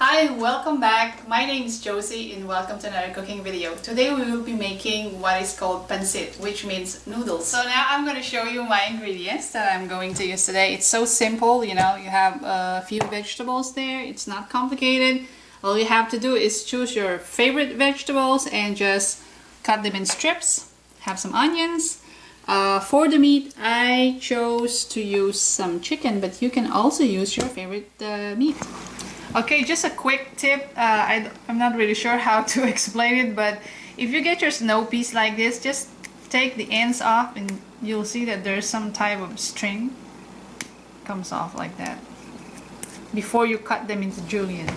Hi, welcome back. My name is Josie and welcome to another cooking video. Today we will be making what is called Pansit, which means noodles. So now I'm going to show you my ingredients that I'm going to use today. It's so simple, you know, you have a few vegetables there. It's not complicated. All you have to do is choose your favorite vegetables and just cut them in strips. Have some onions. For the meat, I chose to use some chicken, but you can also use your favorite meat. Okay, just a quick tip. I'm not really sure how to explain it, but if you get your snow peas like this, just take the ends off and you'll see that there's some type of string comes off like that before you cut them into julienne.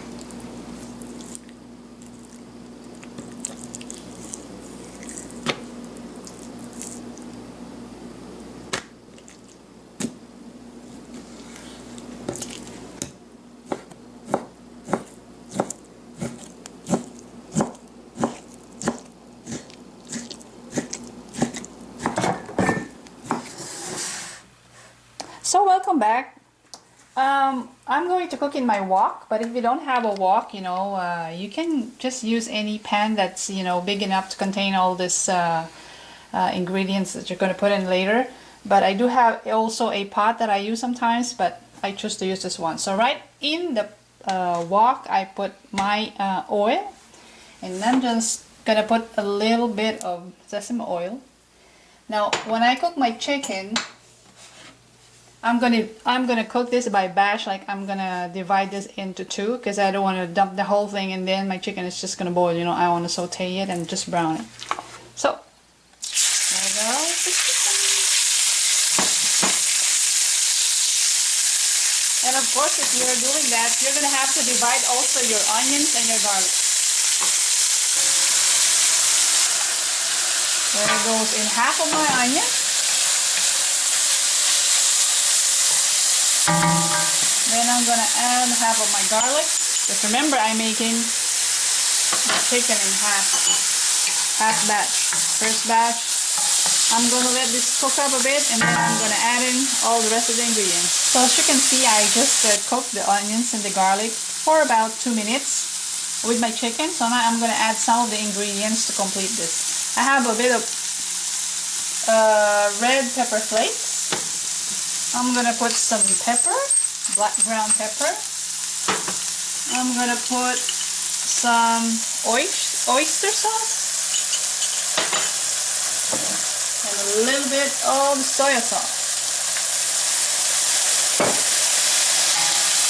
So welcome back. I'm going to cook in my wok, but if you don't have a wok, you know, you can just use any pan that's, you know, big enough to contain all this ingredients that you're going to put in later. But I do have also a pot that I use sometimes, but I choose to use this one. So right in the wok, I put my oil, and I'm just gonna put a little bit of sesame oil. Now, when I cook my chicken, I'm gonna cook this by batch. Like I'm gonna divide this into two because I don't want to dump the whole thing and then my chicken is just gonna boil. You know, I want to saute it and just brown it. So there goes the chicken. And of course, if you're doing that, you're gonna have to divide also your onions and your garlic. There goes in half of my onion. Then I'm gonna add half of my garlic. Just remember, I'm making the chicken in half batch. First batch, I'm gonna let this cook up a bit, and then I'm gonna add in all the rest of the ingredients. So as you can see, I just cooked the onions and the garlic for about 2 minutes with my chicken. So now I'm gonna add some of the ingredients to complete this. I have a bit of red pepper flakes. I'm gonna put some pepper, black ground pepper. I'm gonna put some oyster sauce and a little bit of soy sauce.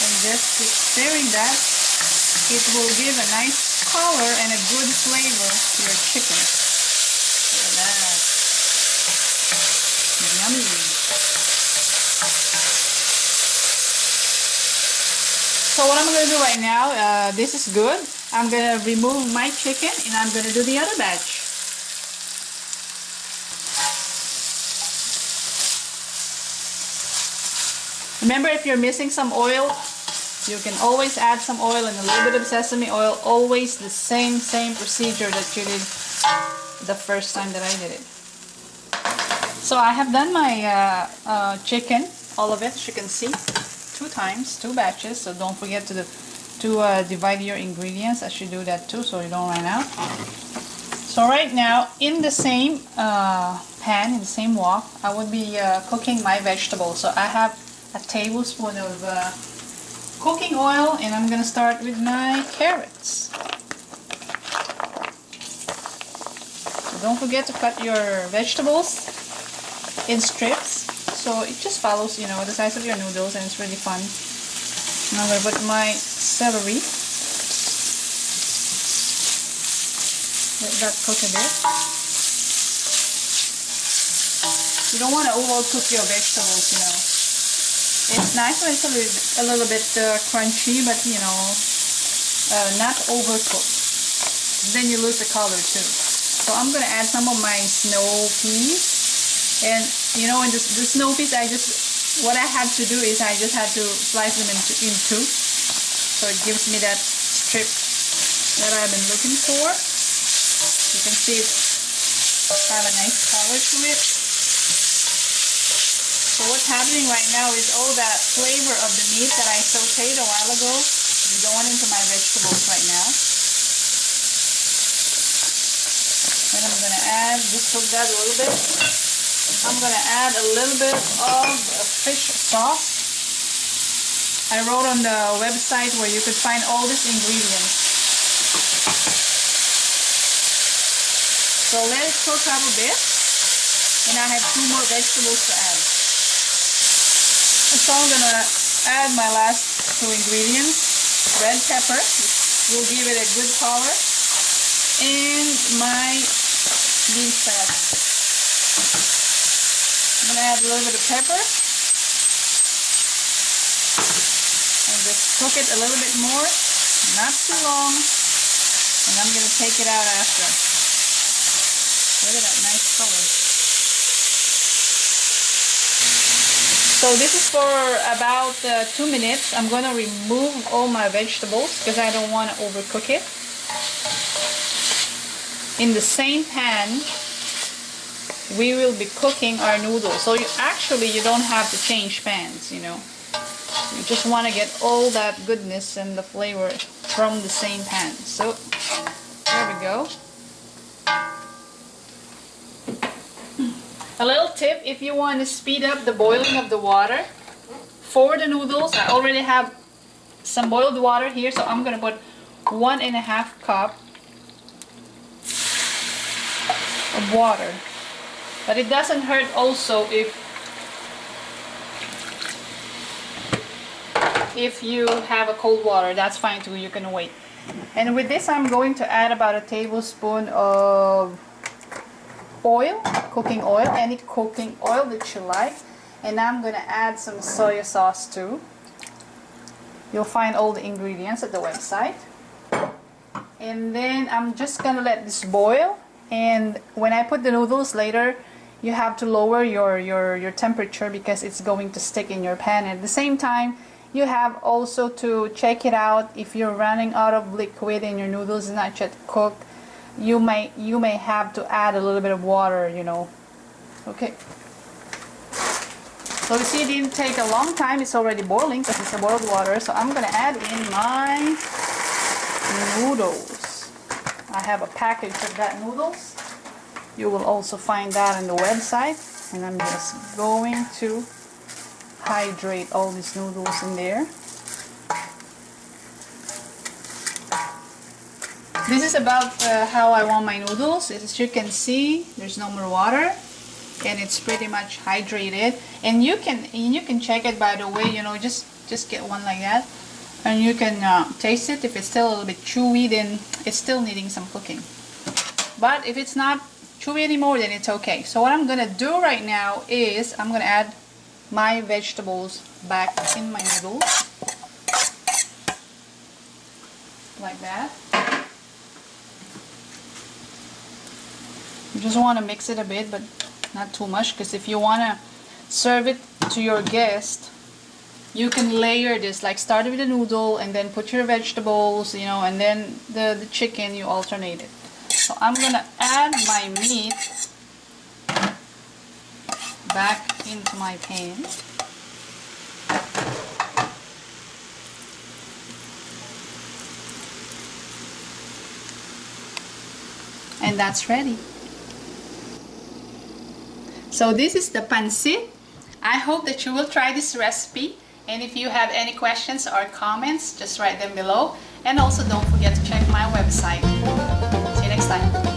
And just keep stirring that. It will give a nice color and a good flavor to your chicken. Look at that. Yummy. So what I'm going to do right now, this is good. I'm going to remove my chicken and I'm going to do the other batch. Remember, if you're missing some oil, you can always add some oil and a little bit of sesame oil. Always the same procedure that you did the first time that I did it. So I have done my chicken, all of it, as you can see. 2 times, 2 batches, so don't forget to divide your ingredients as you do that too, so you don't run out. So right now, in the same pan, in the same wok, I would be cooking my vegetables. So I have a tablespoon of cooking oil, and I'm gonna start with my carrots. So don't forget to cut your vegetables in strips. So it just follows, you know, the size of your noodles, and it's really fun. And I'm going to put my celery. Let that cook a bit. You don't want to overcook your vegetables, you know. It's nice when it's a little bit crunchy, but, you know, not overcooked. Then you lose the color too. So I'm going to add some of my snow peas. And you know, in the snow peas, what I had to do is I just had to slice them in two, so it gives me that strip that I've been looking for. You can see it have a nice color to it. So what's happening right now is all that flavor of the meat that I sauteed a while ago I'm going into my vegetables right now. And I'm going to add, just cook that a little bit. I'm going to add a little bit of fish sauce. I wrote on the website where you could find all these ingredients. So let it cook up a bit. And I have 2 more vegetables to add. So I'm going to add my last 2 ingredients. Red pepper, which will give it a good color. And my beef fat. I'm going to add a little bit of pepper. And just cook it a little bit more. Not too long. And I'm going to take it out after. Look at that nice color. So this is for about 2 minutes. I'm going to remove all my vegetables because I don't want to overcook it. In the same pan, we will be cooking our noodles. So you don't have to change pans, you know. You just want to get all that goodness and the flavor from the same pan. So there we go. A little tip, if you want to speed up the boiling of the water for the noodles, I already have some boiled water here, so I'm going to put 1.5 cup of water. But it doesn't hurt also if you have a cold water, that's fine too, you can wait. And with this I'm going to add about a tablespoon of oil, cooking oil, any cooking oil that you like. And I'm going to add some soy sauce too. You'll find all the ingredients at the website. And then I'm just going to let this boil. And when I put the noodles later, you have to lower your temperature because it's going to stick in your pan. At the same time, you have also to check it out if you're running out of liquid and your noodles is not yet cooked. You may have to add a little bit of water, you know. Okay. So you see, it didn't take a long time. It's already boiling because it's a boiled water. So I'm gonna add in my noodles. I have a package of that noodles. You will also find that on the website. And I'm just going to hydrate all these noodles in there. This is about how I want my noodles. As you can see, there's no more water, and it's pretty much hydrated. And you can check it, by the way. You know, just get one like that, and you can taste it. If it's still a little bit chewy, then it's still needing some cooking. But if it's not chewy anymore, then it's okay. So what I'm gonna do right now is I'm gonna add my vegetables back in my noodles, like that. You just want to mix it a bit, but not too much, because if you want to serve it to your guest, you can layer this, like start with the noodle and then put your vegetables, you know, and then the chicken, you alternate it. So I'm gonna add my meat back into my pan. And that's ready. So this is the Pansit. I hope that you will try this recipe, and if you have any questions or comments, just write them below. And also don't forget to check my website. See you next time.